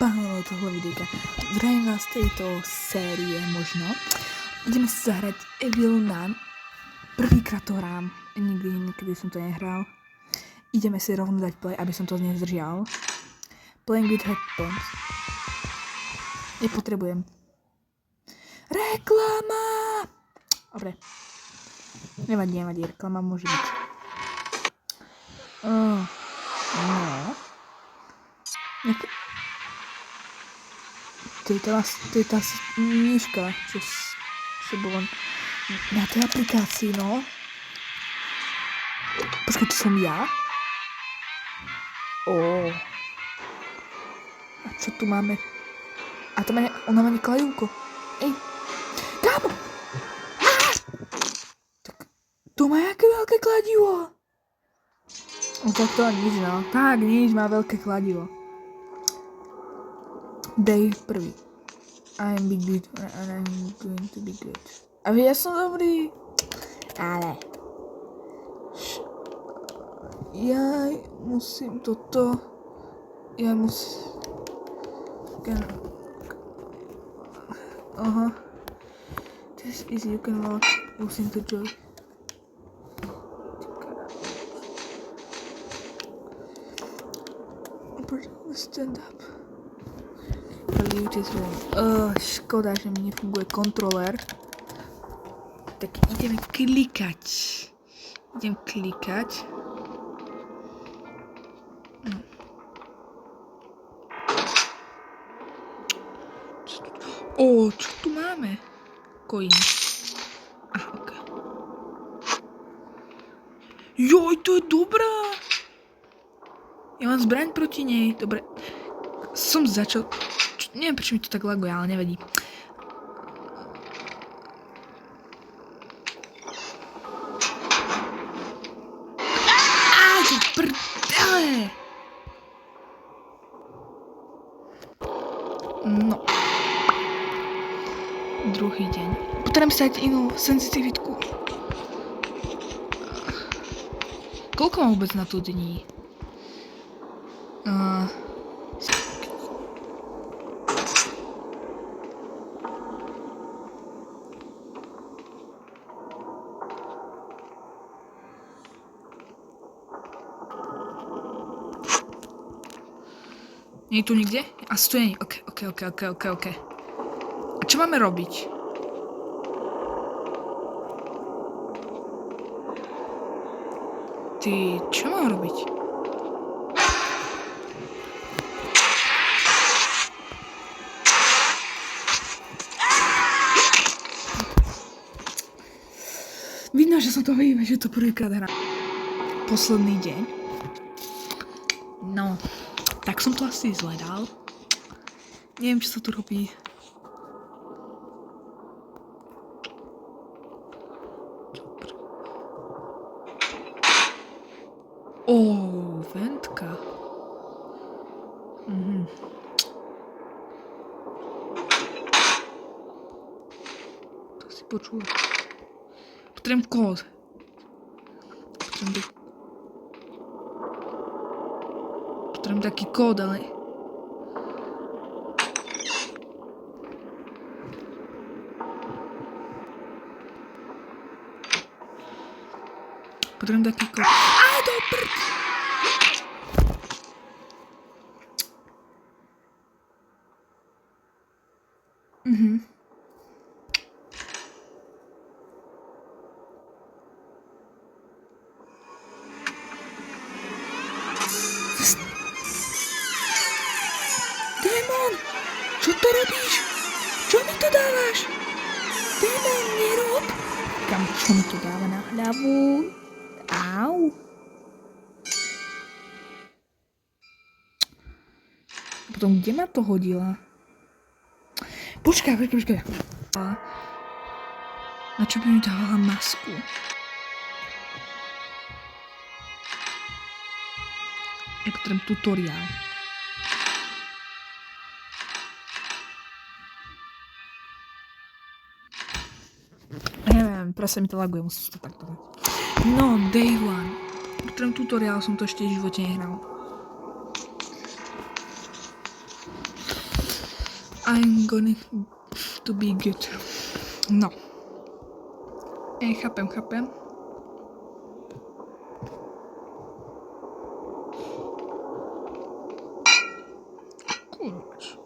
pánové tohle videjka. Zdravím vás z tejto série možno. Ideme si zahrať Evil Nun. Prvýkrát to hrám. Nikdy som to nehral. Ideme si rovno dať play, aby som to nezdržal. Playing with headphones. Nepotrebujem. Reklama! Dobre. Nevadí, reklama môže byť. No. To je tá knižka, čo bolo na tej aplikácii, no. Počkaj, to som ja? A čo tu máme? A to ona má nekladívko. Ej, kámo! Tak, to má jaké veľké kladivo. Tak to nič, no. Tak, nič, má veľké kladivo. Day 1. I'm big good and I'm going to be good. A ja som dobrý. Ale. Ja musím toto. This is you can walk using the joy. Stand up. Škoda, že mi nefunguje kontroler. Tak ideme klikať. Čo tu máme? Coin. Ok. Joj, to je dobrá. Ja mám zbraň proti nej. Dobre. Som začal... Neviem, prečo mi to tak laguje, ale nevadí. To prdele! No. Druhý deň. Potrebujem si dať inú senzitivitku. Koľko mám vôbec na to dní? Nie je tu nikde? Asi tu nie. Ok. A čo máme robiť? Čo mám robiť? Vidno, že som to víme, že to prvýkrát hrám. Posledný deň. No. Tak som to asi zhledal. Neviem, čo sa tu robí. Ventka. To si počul. Potrebujem kód. Potrebujem taký kód, ale... Potrebujem taký kód. Do prd! Démon! Čo to robíš? Čo mi to dávaš? Démon, nerob! Kam, čo mi to dáva na hlavu? Au! Potom, kde ma to hodila? Počkaj. Na čo by mi dávala masku? Ja potrebujem tutoriál. Neviem, proste mi to laguje, musím to takto dať. No, day 1. Potrebujem tutoriál, som to ešte v živote nehral. I'm gonna to be good. No. Chápem. Kurvač.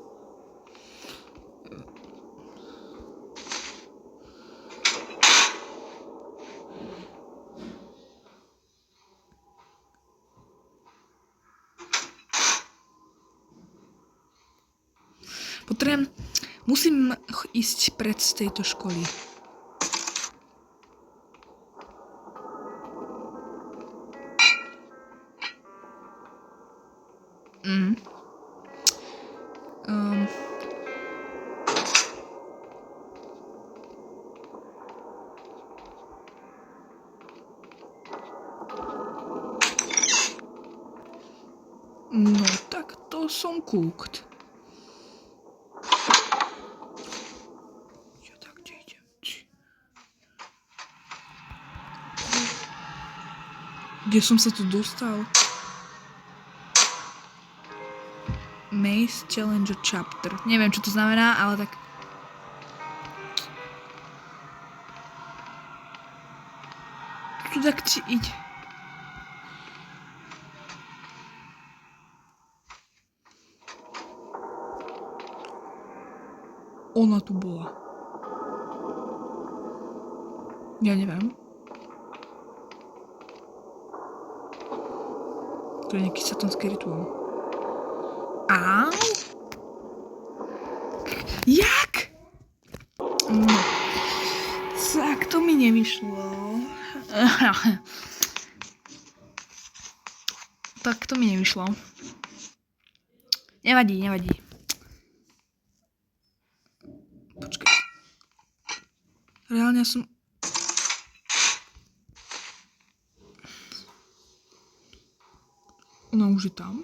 Musím ísť pred z tejto školy. No, tak to som kúkt. Kde som sa tu dostal? Maze Challenger Chapter. Neviem, čo to znamená, ale tak... Tu tak ide. Ona tu bola. Ja neviem. To je nejaký satanský rituál. Au! Jak? No. Tak to mi nevyšlo. Tak to mi nevyšlo. Nevadí. Počkaj. Reálne som... Ona už je tam.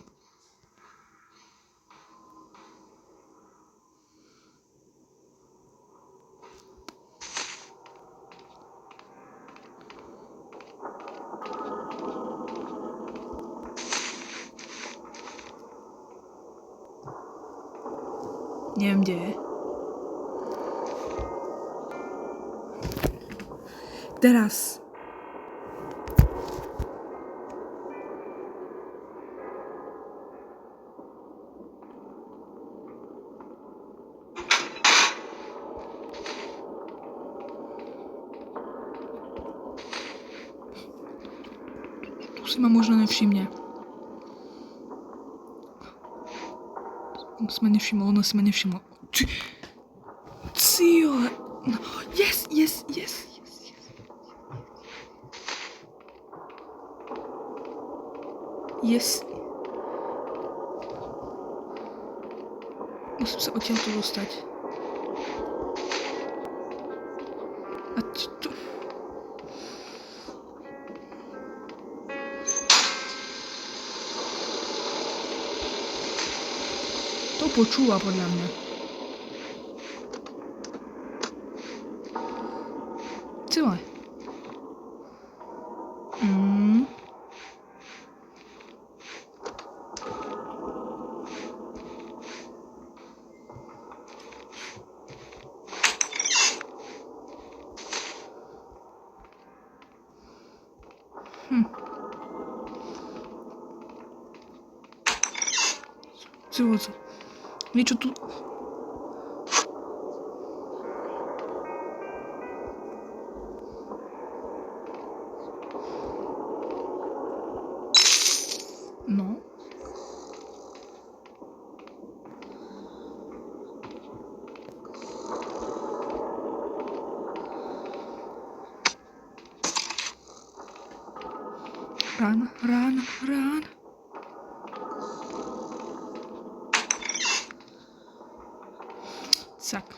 Neviem, kde je. Teraz. Tu si ma možno nevšimne. Ona si ma nevšimla. Ciole. No. Yes. Yes. Musím sa odtiaľto dostať. A tu... To počúva podľa mňa. Celé. Celé. Niečo tu... No. Rán. Tak.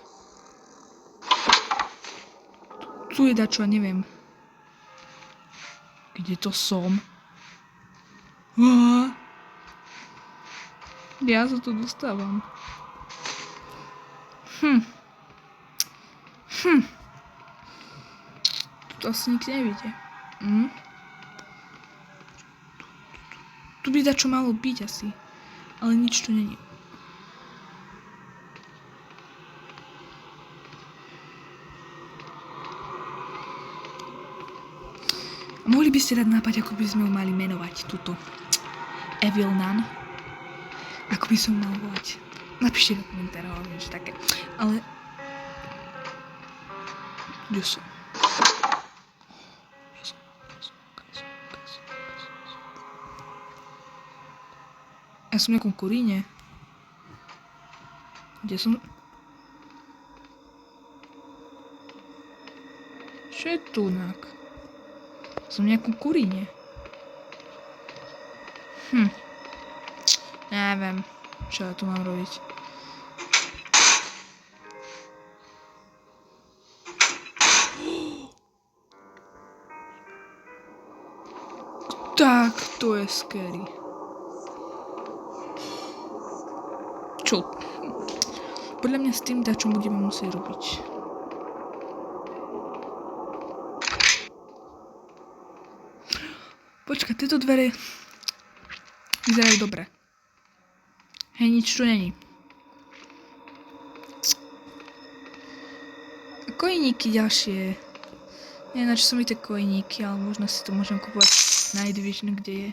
Tu je dačo, neviem. Kde to som? Ja sa tu dostávam. Tu asi nikto nevidie. Tu by dačo malo byť asi. Ale nič tu není. Mohli by ste dať nápad, ako by sme ju mali menovať, túto Evil Nun. Ako by som mal volať. Napíšte do komentárov, niečo také. Ale... Kde som? Ja som v nejakom kuríne. Kde som? Čo je tu nak? Som v nejakom kuríne. Neviem, čo ja tu mám robiť. Tak, to je scary. Čo? Podľa mňa s tým dačom budeme musieť robiť. Počkaj, tieto dvere vyzerajú dobre. Hej, nič tu není. Kojníky ďalšie. Neviem, na čo sú mi tie kojníky, ale možno si to môžem kúpovať na Division, kde je.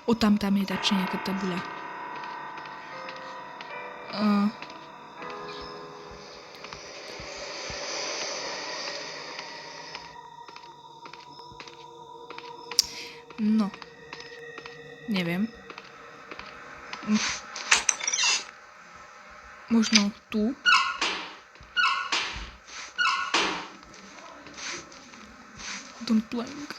O, tam je dačo nejaká tabuľa. No. Neviem. Možno tu. Don't blank.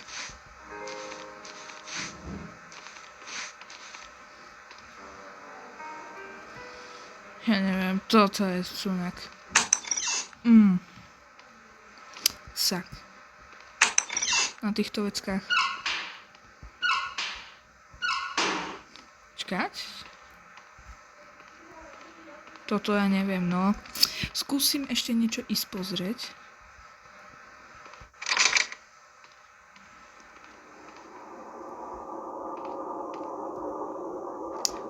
Ja neviem, toto je sunak. Sak. Na týchto veckách. Čakať? Toto ja neviem, no. Skúsim ešte niečo ísť pozrieť.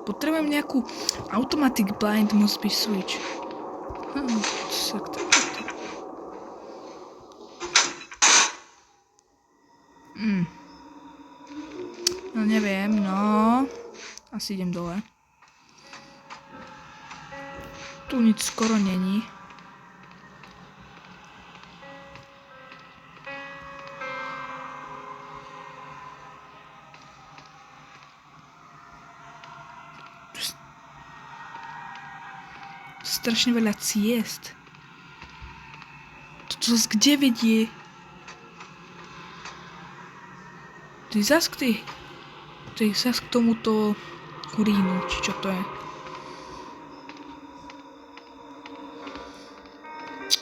Potrebujem nejakú automatic blind must be switch. No neviem, no. Asi idem dole. Tu nič skoro není. Strašne veľa ciest. Toto zase kde vedie? To je zase k tomuto kurínu, či čo to je.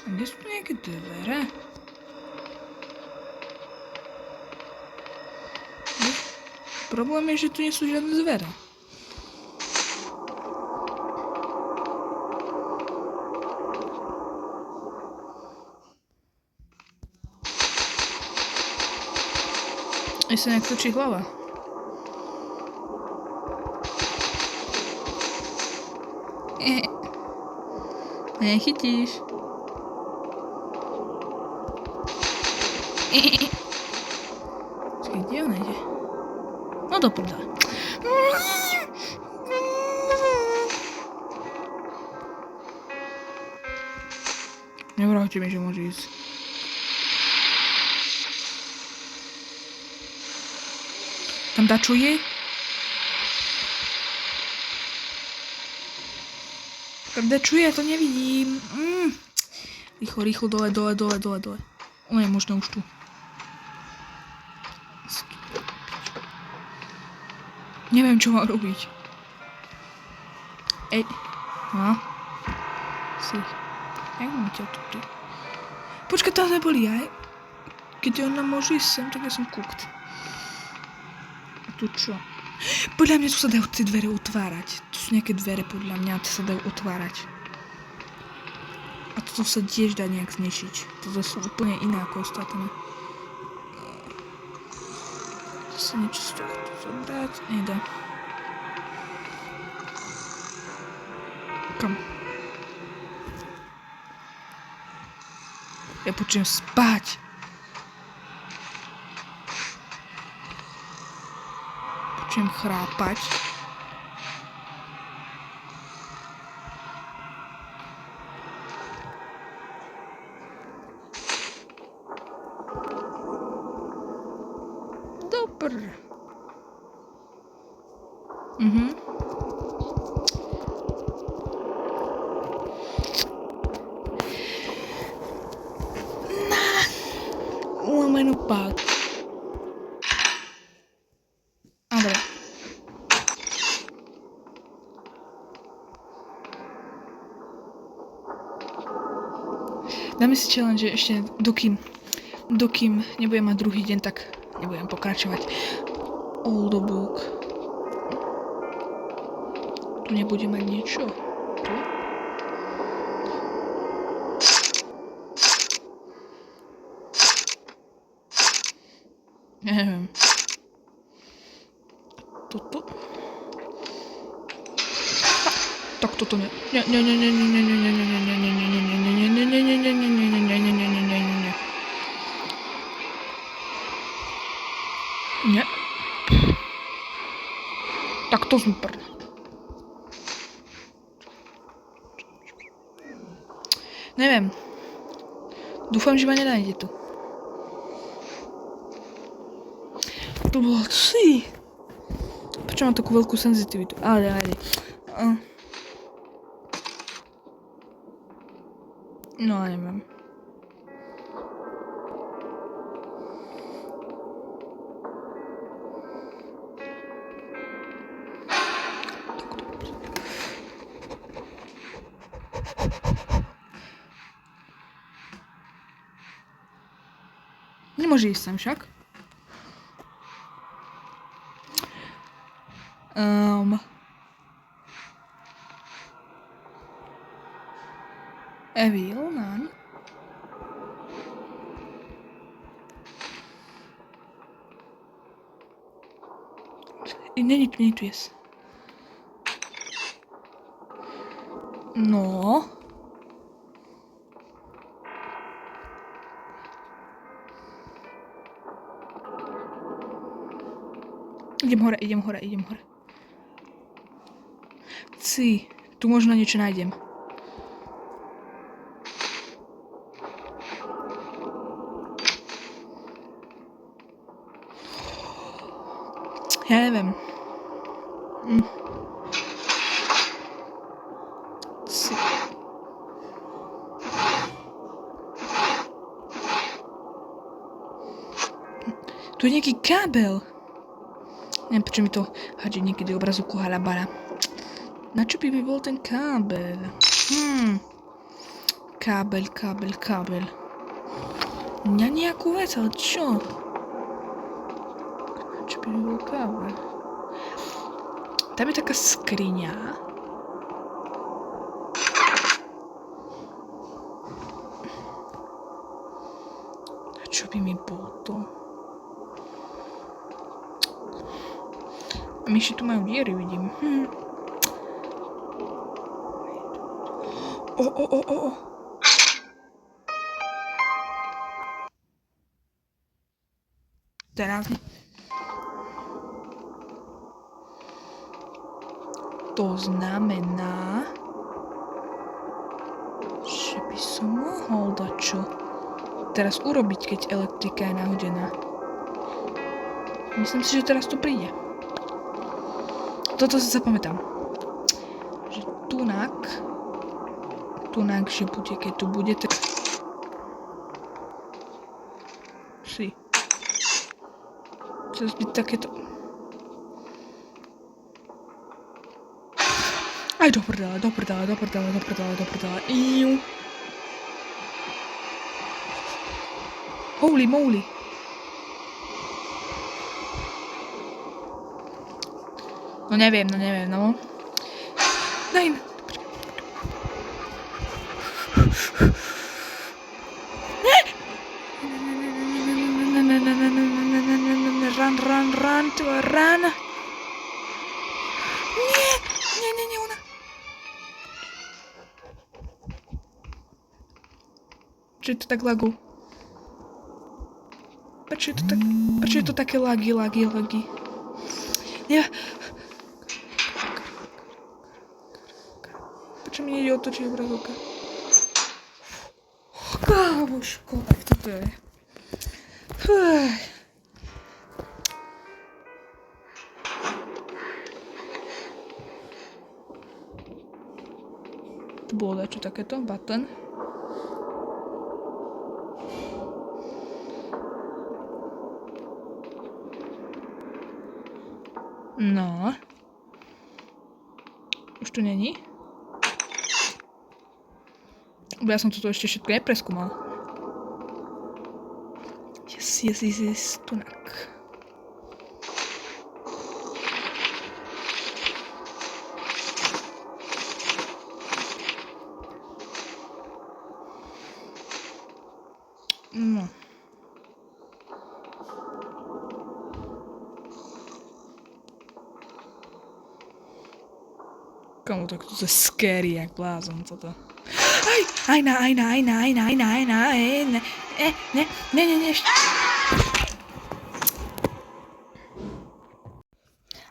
A kde sú tu nejaké dvere? Problém je, že tu nie sú žiadne dvere. Aj sa nejak točí hlava. Nechytíš. Počkej, kde on ide? No do prdele. Nevráte mi, že môže ísť. Tam dačo je? Tam dačo je, ja to nevidím. Rýchlo, dole. Ono je možno už tu. Neviem, čo mám robiť. No. Si. Jak mám ťa tu? Počkaj, tam neboli aj. Keď ona môže ísť sem, tak ja som kúkt. A tu čo? Podľa mňa tu sa dajú tie dvere otvárať. Tu sú nejaké dvere, podľa mňa, tie sa dajú otvárať. A toto sa tiež dá nejak znešiť. Toto sú úplne iné ako ostatné. To sa niečo z tohto zobrať? Nejde. Kam? Ja počujem spať. Začnem chrápať. Dobre. Ulomenú pálku. Dobre. Dáme si challenge ešte dokým nebudem mať druhý deň, tak nebudem pokračovať. Old book. Tu nebude mať niečo. Tu? Neviem. Toto? Tak toto ne. Nie. Tak to super. Neviem. Dúfam, že ma nenájde tu. To bolo si. Prečo mám takú veľkú senzitivitu? Ale. No, neviem. Nemôže ísť sem však. Evil, none. Není tu jest. No. Idem hore. Tu možno niečo nájdem. Ja neviem. Tu je nejaký kábel. Neviem, prečo mi to hádže niekedy obrazovku halabala. Na čo by mi bol ten kábel? Kábel. Na nejakú vec, ale čo? Na čo by mi bol kábel? Tam je taká skriňa. Na čo by mi bolo to? A myši tu majú diery, vidím. Teraz. To znamená, že by som mohol dačo teraz urobiť, keď elektrika je nahodená. Myslím si, že teraz to príde. Toto si zapamätám. Že tunak, že bude, keď tu bude, tak... Si. Chcel byť takéto... Aj do prdele. Iu. Holy moly. No neviem, no. Daj mi. Run. Nie, ona. Prečo je to tak lagu? Prečo je to také lagy? Nie. Prečo mi nejde otočiť obrazovka? Kámoško, tak toto je. Tu bolo dačo takéto, button. No. Už tu není? Bo ja som toto ešte všetko nepreskúmal. Yes, tunak. No. Kamu, tak to je scary, jak blázon, toto. Ajna. Ne.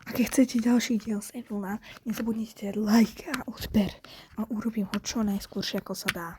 Ak chcete ďalší diel z Evilna, nezabudnite like a odber a urobím ho čo najskôršie, ako sa dá.